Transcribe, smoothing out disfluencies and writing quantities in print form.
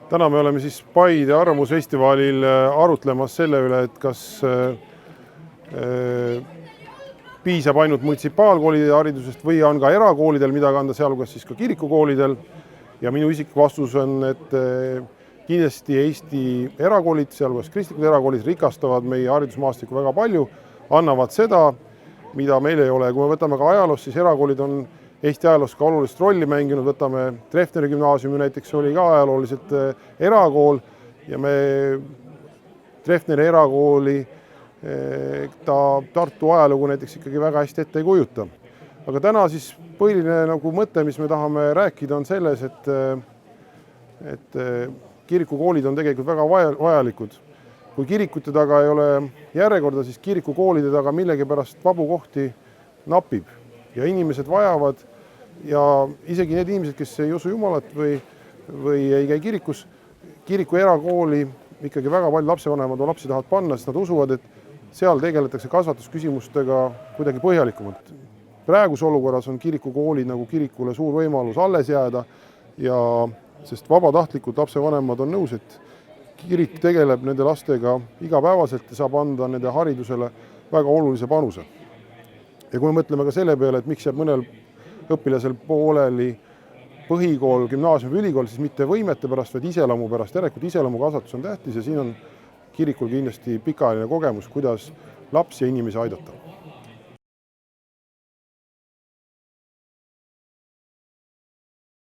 Täna me oleme siis Paide Arvamusfestivalil arutlemas selle üle, et kas piisab ainult munitsipaalkoolide haridusest või on ka erakoolidel midagi anda, sealhulgas siis ka kirikukoolidel. Ja minu isiklik vastus on, et kindlasti Eesti erakoolid, sealhulgas kristlikud erakoolid rikastavad meie haridusmaastikku väga palju, annavad seda, mida meil ei ole. Kui me võtame ka ajaloos, siis erakoolid on Eesti ajaloos ka olulist rolli mänginud. Võtame Treffneri gümnaasiumi näiteks, oli ka ajalooliselt erakool ja me Treffneri erakooli Tartu ajalugu näiteks ikkagi väga hästi ette ei kujuta. Aga täna siis põhiline mõte, mis me tahame rääkida, on selles, et kirikukoolid on tegelikult väga vajalikud. Kui kirikute taga ei ole järjekorda, siis kirikukoolide taga millegipärast vabu kohti napib ja inimesed vajavad ja isegi need inimesed, kes ei usu Jumalat või ei käi kirikus, kiriku erakooli ikkagi väga palju lapsevanemad lapsi tahavad panna, sest nad usuvad, et seal tegeletakse kasvatusküsimustega kuidagi põhjalikumalt. Praeguse olukorras on kirikukoolid nagu kirikule suur võimalus alles jääda, sest vabatahtlikult lapsevanemad on nõus, et kirik tegeleb nende lastega igapäevaselt ja saab anda nende haridusele väga olulise panuse. Ja kui me mõtleme ka selle peale, et miks jääb mõnel õpilasel pooleli põhikool, gümnaasium või ülikool, siis mitte võimete pärast, vaid iseloomu pärast. Järelikult iseloomu kasvatus on tähtis ja siin on kirikul kindlasti pikaajaline kogemus, kuidas lapsi ja inimesi aidata.